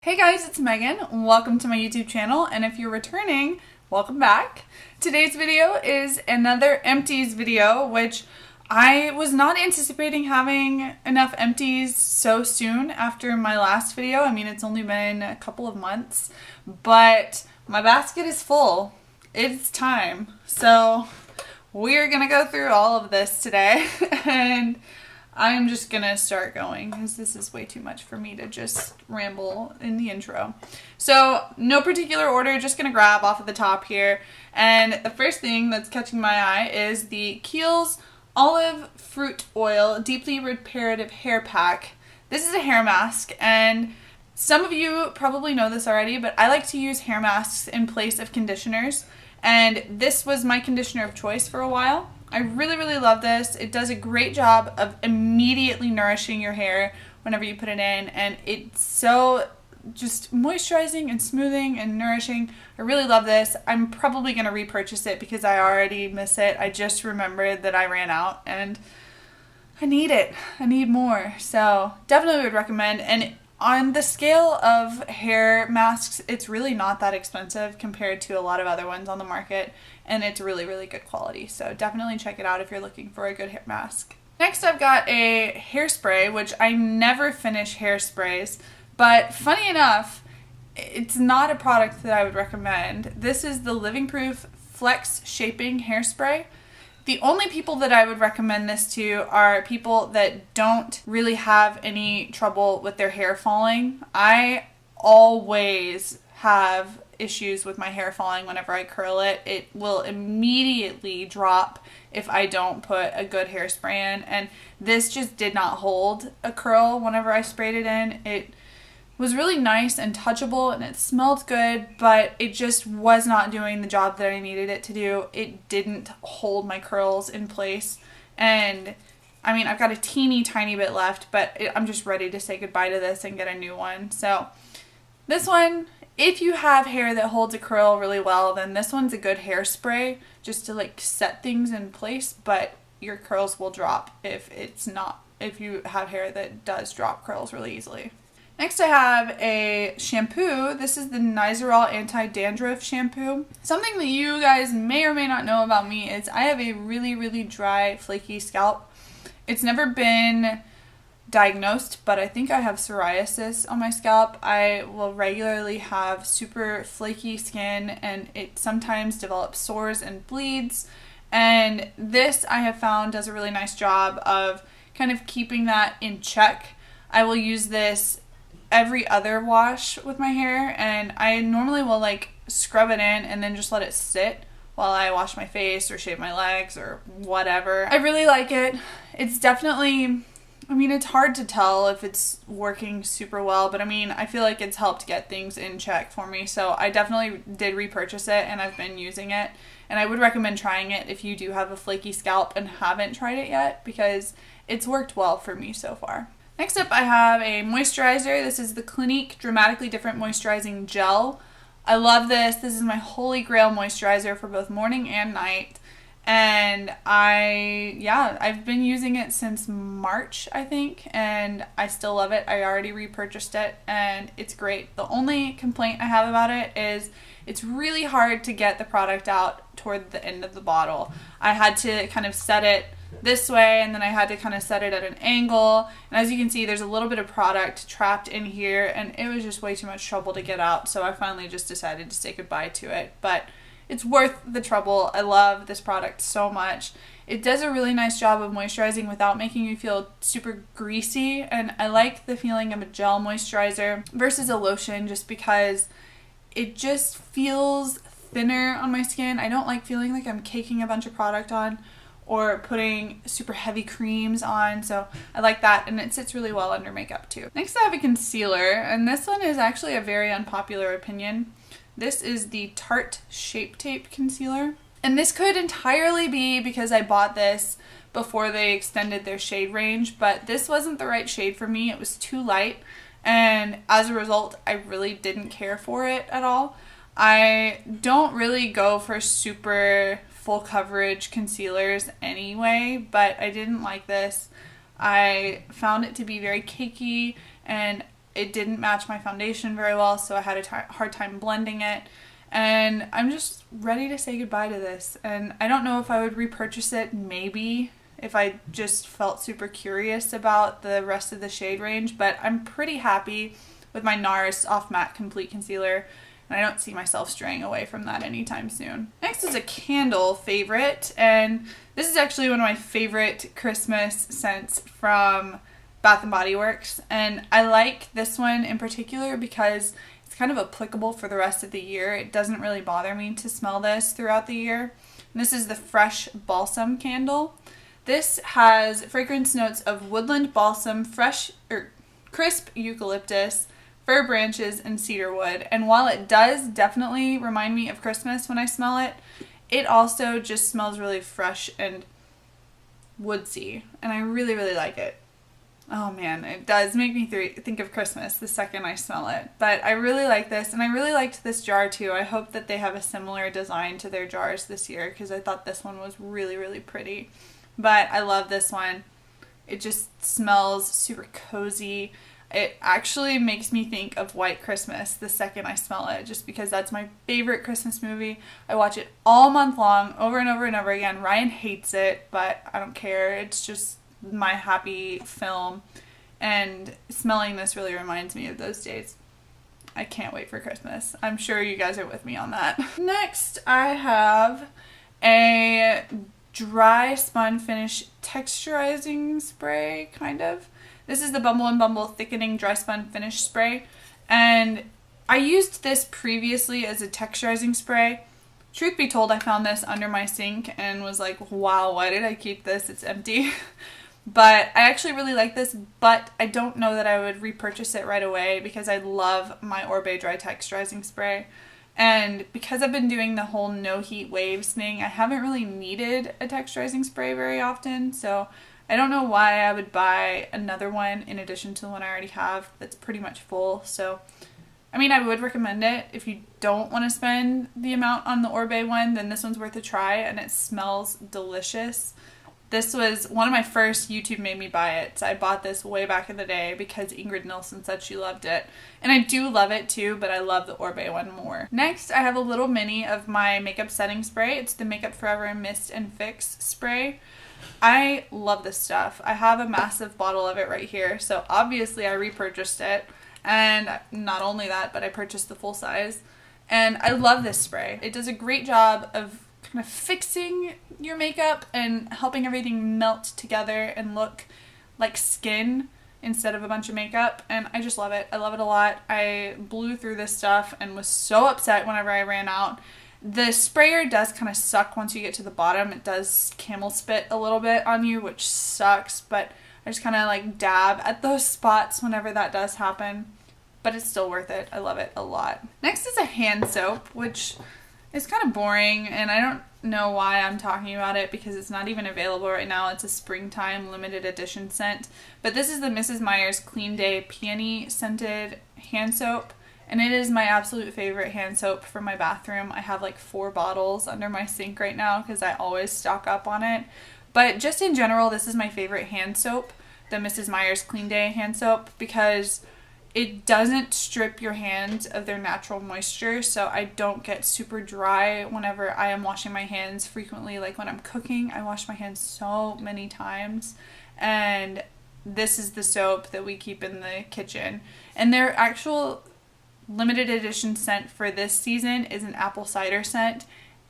Hey guys, it's Megan. Welcome to my YouTube channel, and if you're returning, welcome back. Today's video is another empties video, which I was not anticipating having enough empties so soon after my last video. I mean, it's only been a couple of months, but my basket is full. It's time. So we're gonna go through all of this today, and I'm just gonna start going because this is way too much for me to just ramble in the intro. So no particular order, just gonna grab off of the top here. And the first thing that's catching my eye is the Kiehl's Olive Fruit Oil Deeply Reparative Hair Pack. This is a hair mask, and some of you probably know this already, but I like to use hair masks in place of conditioners. And this was my conditioner of choice for a while. I really love this. It does a great job of immediately nourishing your hair whenever you put it in, and it's so just moisturizing and smoothing and nourishing. I really love this. I'm probably going to repurchase it because I already miss it. I just remembered that I ran out and I need it. I need more. So definitely would recommend. And on the scale of hair masks, it's really not that expensive compared to a lot of other ones on the market, and it's really good quality. So definitely check it out if you're looking for a good hair mask. Next, I've got a hairspray, which I never finish hairsprays, but funny enough, it's not a product that I would recommend. This is the Living Proof Flex Shaping Hairspray. The only people that I would recommend this to are people that don't really have any trouble with their hair falling. I always have issues with my hair falling whenever I curl it. It will immediately drop if I don't put a good hairspray in, and this just did not hold a curl whenever I sprayed it in. It was really nice and touchable, and it smelled good, but it just was not doing the job that I needed it to do. It didn't hold my curls in place, and I mean, I've got a teeny tiny bit left, but I'm just ready to say goodbye to this and get a new one. So this one, if you have hair that holds a curl really well, then this one's a good hairspray just to like set things in place, but your curls will drop if you have hair that does drop curls really easily. Next, I have a shampoo. This is the Nirvana Anti-Dandruff Shampoo. Something that you guys may or may not know about me is I have a really dry, flaky scalp. It's never been diagnosed, but I think I have psoriasis on my scalp. I will regularly have super flaky skin, and it sometimes develops sores and bleeds. And this, I have found, does a really nice job of kind of keeping that in check. I will use this every other wash with my hair, and I normally will like scrub it in and then just let it sit while I wash my face or shave my legs or whatever. I really like it. It's definitely, I mean, it's hard to tell if it's working super well, but I mean, I feel like it's helped get things in check for me. So I definitely did repurchase it, and I've been using it, and I would recommend trying it if you do have a flaky scalp and haven't tried it yet, because it's worked well for me so far. Next up, I have a moisturizer. This is the Clinique Dramatically Different Moisturizing Gel. I love this. This is my holy grail moisturizer for both morning and night. And I've been using it since March, I think, and I still love it. I already repurchased it, and it's great. The only complaint I have about it is it's really hard to get the product out toward the end of the bottle. I had to kind of set it this way, and then I had to kind of set it at an angle, and as you can see, there's a little bit of product trapped in here, and it was just way too much trouble to get out, so I finally just decided to say goodbye to it. But it's worth the trouble. I love this product so much. It does a really nice job of moisturizing without making you feel super greasy, and I like the feeling of a gel moisturizer versus a lotion just because it just feels thinner on my skin. I don't like feeling like I'm caking a bunch of product on or putting super heavy creams on, so I like that, and it sits really well under makeup too. Next, I have a concealer, and this one is actually a very unpopular opinion. This is the Tarte Shape Tape Concealer, and this could entirely be because I bought this before they extended their shade range, but this wasn't the right shade for me. It was too light, and as a result, I really didn't care for it at all. I don't really go for super full coverage concealers anyway, but I didn't like this. I found it to be very cakey, and it didn't match my foundation very well, so I had a hard time blending it. And I'm just ready to say goodbye to this. And I don't know if I would repurchase it, maybe, if I just felt super curious about the rest of the shade range. But I'm pretty happy with my NARS Soft Matte Complete Concealer, and I don't see myself straying away from that anytime soon. Next is a candle favorite, and this is actually one of my favorite Christmas scents from Bath & Body Works. And I like this one in particular because it's kind of applicable for the rest of the year. It doesn't really bother me to smell this throughout the year. And this is the Fresh Balsam Candle. This has fragrance notes of woodland balsam, crisp eucalyptus, fir branches, and cedar wood. And while it does definitely remind me of Christmas when I smell it, it also just smells really fresh and woodsy. And I really, really like it. Oh man, it does make me think of Christmas the second I smell it. But I really like this, and I really liked this jar too. I hope that they have a similar design to their jars this year because I thought this one was really, really pretty. But I love this one. It just smells super cozy. It actually makes me think of White Christmas the second I smell it, just because that's my favorite Christmas movie. I watch it all month long, over and over and over again. Ryan hates it, but I don't care. It's just my happy film, and smelling this really reminds me of those days. I can't wait for Christmas. I'm sure you guys are with me on that. Next, I have a dry spun finish texturizing spray, kind of. This is the Bumble and Bumble Thickening Dry Spun Finish Spray, and I used this previously as a texturizing spray. Truth be told, I found this under my sink and was like, wow, why did I keep this? It's empty. But I actually really like this, but I don't know that I would repurchase it right away because I love my Orbe Dry Texturizing Spray. And because I've been doing the whole no heat waves thing, I haven't really needed a texturizing spray very often, so I don't know why I would buy another one in addition to the one I already have that's pretty much full. So, I mean, I would recommend it. If you don't want to spend the amount on the Orbe one, then this one's worth a try, and it smells delicious. This was one of my first YouTube made me buy it. So I bought this way back in the day because Ingrid Nilsson said she loved it. And I do love it too, but I love the Orbe one more. Next, I have a little mini of my makeup setting spray. It's the Makeup Forever Mist and Fix spray. I love this stuff. I have a massive bottle of it right here. So obviously I repurchased it. And not only that, but I purchased the full size. And I love this spray. It does a great job of kind of fixing your makeup and helping everything melt together and look like skin instead of a bunch of makeup, and I just love it. I love it a lot. I blew through this stuff and was so upset whenever I ran out. The sprayer does kind of suck once you get to the bottom. It does camel spit a little bit on you, which sucks, but I just kind of like dab at those spots whenever that does happen, but it's still worth it. I love it a lot. Next is a hand soap, which it's kind of boring, and I don't know why I'm talking about it because it's not even available right now. It's a springtime limited edition scent. But this is the Mrs. Meyer's Clean Day Peony Scented Hand Soap, and it is my absolute favorite hand soap for my bathroom. I have like 4 bottles under my sink right now because I always stock up on it. But just in general, this is my favorite hand soap, the Mrs. Meyer's Clean Day Hand Soap, because it doesn't strip your hands of their natural moisture, so I don't get super dry whenever I am washing my hands frequently. Like when I'm cooking, I wash my hands so many times, and this is the soap that we keep in the kitchen. And their actual limited edition scent for this season is an apple cider scent,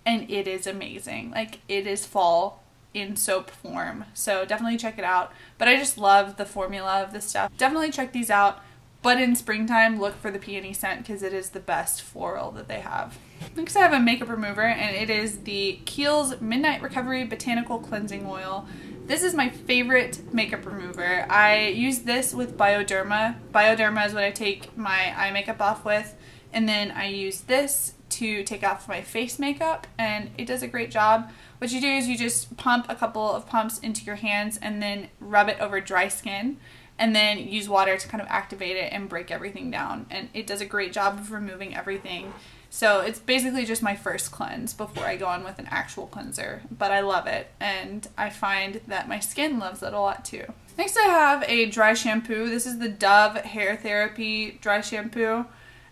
and it is amazing. Like, it is fall in soap form, so definitely check it out. But I just love the formula of this stuff. Definitely check these out. But in springtime, look for the peony scent because it is the best floral that they have. Next, I have a makeup remover, and it is the Kiehl's Midnight Recovery Botanical Cleansing Oil. This is my favorite makeup remover. I use this with Bioderma. Bioderma is what I take my eye makeup off with, and then I use this to take off my face makeup, and it does a great job. What you do is you just pump a couple of pumps into your hands and then rub it over dry skin, and then use water to kind of activate it and break everything down. And it does a great job of removing everything. So it's basically just my first cleanse before I go on with an actual cleanser. But I love it, and I find that my skin loves it a lot too. Next I have a dry shampoo. This is the Dove Hair Therapy Dry Shampoo.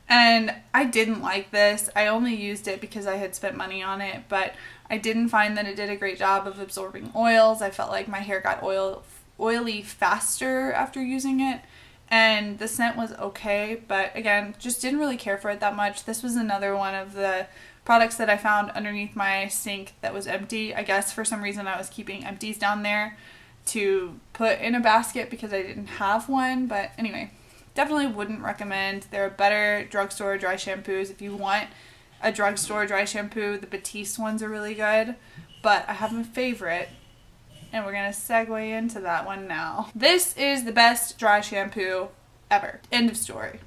And I didn't like this. I only used it because I had spent money on it, but I didn't find that it did a great job of absorbing oils. I felt like my hair got oily faster after using it. And the scent was okay, but again, just didn't really care for it that much. This was another one of the products that I found underneath my sink that was empty. I guess for some reason I was keeping empties down there to put in a basket because I didn't have one. But anyway, definitely wouldn't recommend. There are better drugstore dry shampoos. If you want a drugstore dry shampoo, the Batiste ones are really good. But I have a favorite, and we're going to segue into that one now. This is the best dry shampoo ever. End of story.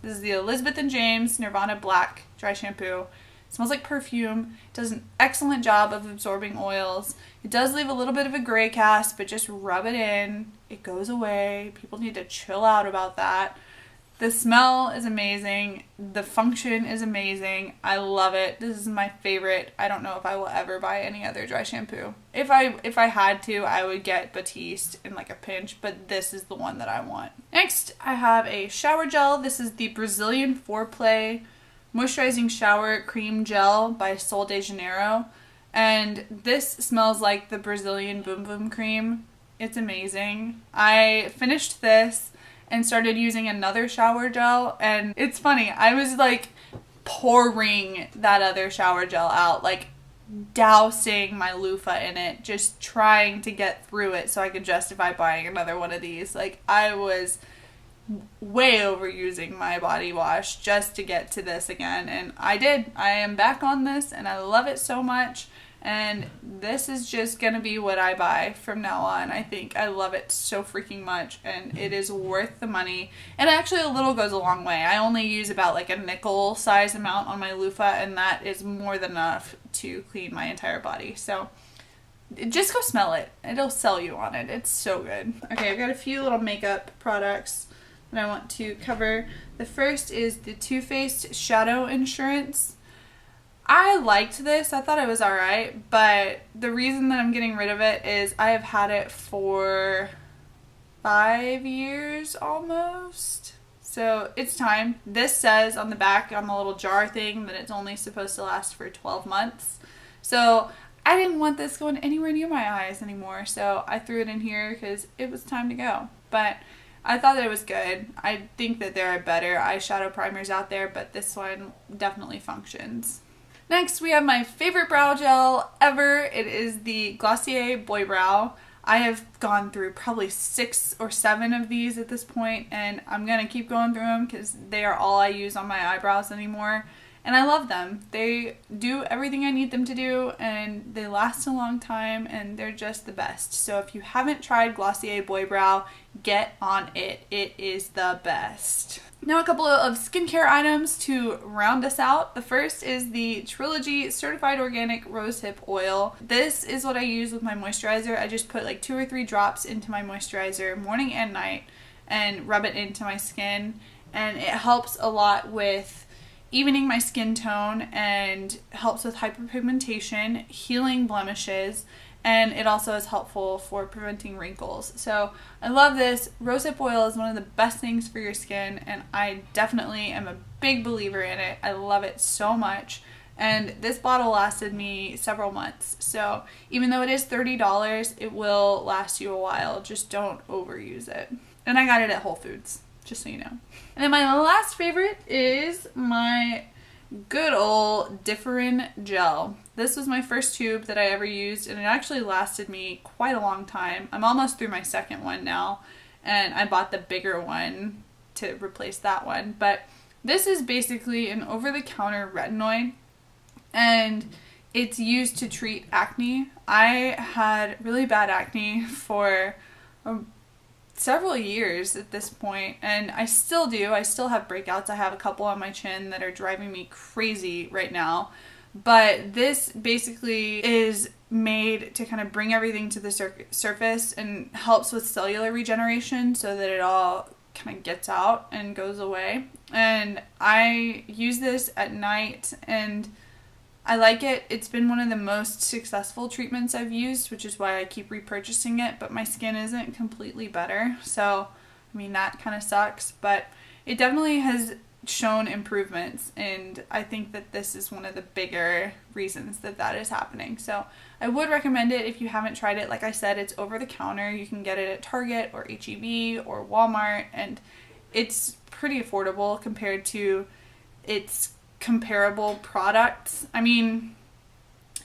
This is the Elizabeth & James Nirvana Black dry shampoo. It smells like perfume. It does an excellent job of absorbing oils. It does leave a little bit of a gray cast, but just rub it in. It goes away. People need to chill out about that. The smell is amazing. The function is amazing. I love it. This is my favorite. I don't know if I will ever buy any other dry shampoo. If I had to, I would get Batiste in like a pinch, but this is the one that I want. Next, I have a shower gel. This is the Brazilian Foreplay Moisturizing Shower Cream Gel by Sol de Janeiro. And this smells like the Brazilian Boom Boom Cream. It's amazing. I finished this and started using another shower gel, and it's funny, I was like pouring that other shower gel out, like dousing my loofah in it, just trying to get through it so I could justify buying another one of these. Like, I was way overusing my body wash just to get to this again, and I did. I am back on this, and I love it so much. And this is just going to be what I buy from now on. I think I love it so freaking much, and it is worth the money. And actually a little goes a long way. I only use about like a nickel size amount on my loofah, and that is more than enough to clean my entire body. So just go smell it. It'll sell you on it. It's so good. Okay, I've got a few little makeup products that I want to cover. The first is the Too Faced Shadow Insurance. I liked this. I thought it was alright, but the reason that I'm getting rid of it is I have had it for 5 years almost. So it's time. This says on the back on the little jar thing that it's only supposed to last for 12 months. So I didn't want this going anywhere near my eyes anymore, so I threw it in here because it was time to go. But I thought that it was good. I think that there are better eyeshadow primers out there, but this one definitely functions. Next, we have my favorite brow gel ever. It is the Glossier Boy Brow. I have gone through probably 6 or 7 of these at this point, and I'm going to keep going through them because they are all I use on my eyebrows anymore. And I love them. They do everything I need them to do, and they last a long time, and they're just the best. So if you haven't tried Glossier Boy Brow, get on it. It is the best. Now a couple of skincare items to round us out. The first is the Trilogy Certified Organic Rosehip Oil. This is what I use with my moisturizer. I just put like 2 or 3 drops into my moisturizer morning and night and rub it into my skin, and it helps a lot with evening my skin tone and helps with hyperpigmentation, healing blemishes, and it also is helpful for preventing wrinkles. So I love this. Rosehip oil is one of the best things for your skin, and I definitely am a big believer in it. I love it so much, and this bottle lasted me several months. So even though it is $30, it will last you a while. Just don't overuse it. And I got it at Whole Foods, just so you know. And then my last favorite is my good old Differin gel. This was my first tube that I ever used, and it actually lasted me quite a long time. I'm almost through my second one now, and I bought the bigger one to replace that one. But this is basically an over-the-counter retinoid, and it's used to treat acne. I had really bad acne for several years at this point, and I still do. I still have breakouts. I have a couple on my chin that are driving me crazy right now. But this basically is made to kind of bring everything to the surface and helps with cellular regeneration so that it all kind of gets out and goes away. And I use this at night and I like it. It's been one of the most successful treatments I've used, which is why I keep repurchasing it, but my skin isn't completely better. So, I mean, that kind of sucks, but it definitely has shown improvements, and I think that this is one of the bigger reasons that that is happening. So I would recommend it if you haven't tried it. Like I said, it's over the counter. You can get it at Target or HEB or Walmart, and it's pretty affordable compared to its comparable products. I mean,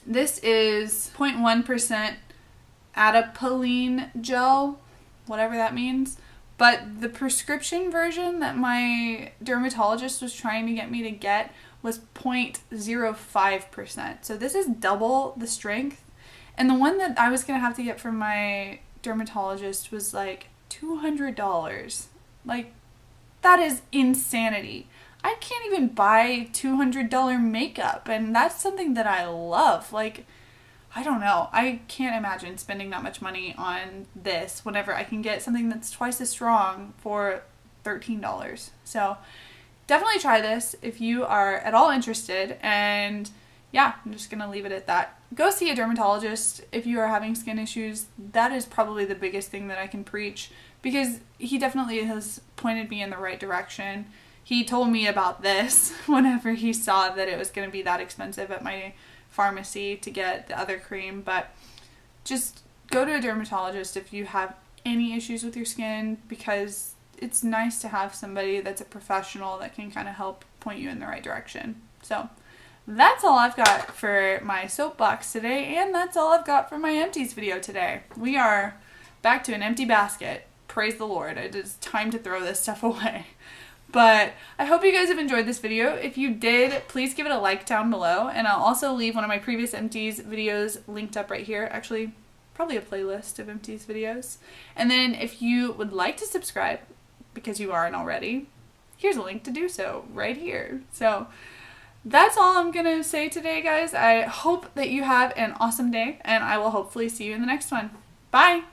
this is 0.1% adipolene gel, whatever that means. But the prescription version that my dermatologist was trying to get me to get was 0.05%. So this is double the strength. And the one that I was going to have to get from my dermatologist was like $200. Like, that is insanity. I can't even buy $200 makeup, and that's something that I love. Like, I don't know. I can't imagine spending that much money on this whenever I can get something that's twice as strong for $13. So definitely try this if you are at all interested. And yeah, I'm just going to leave it at that. Go see a dermatologist if you are having skin issues. That is probably the biggest thing that I can preach, because he definitely has pointed me in the right direction. He told me about this whenever he saw that it was going to be that expensive at my pharmacy to get the other cream. But just go to a dermatologist if you have any issues with your skin, because it's nice to have somebody that's a professional that can kind of help point you in the right direction. So that's all I've got for my soapbox today, and that's all I've got for my empties video today. We are back to an empty basket. Praise the Lord. It is time to throw this stuff away. But I hope you guys have enjoyed this video. If you did, please give it a like down below. And I'll also leave one of my previous empties videos linked up right here. Actually, probably a playlist of empties videos. And then if you would like to subscribe, because you aren't already, here's a link to do so right here. So that's all I'm going to say today, guys. I hope that you have an awesome day, and I will hopefully see you in the next one. Bye!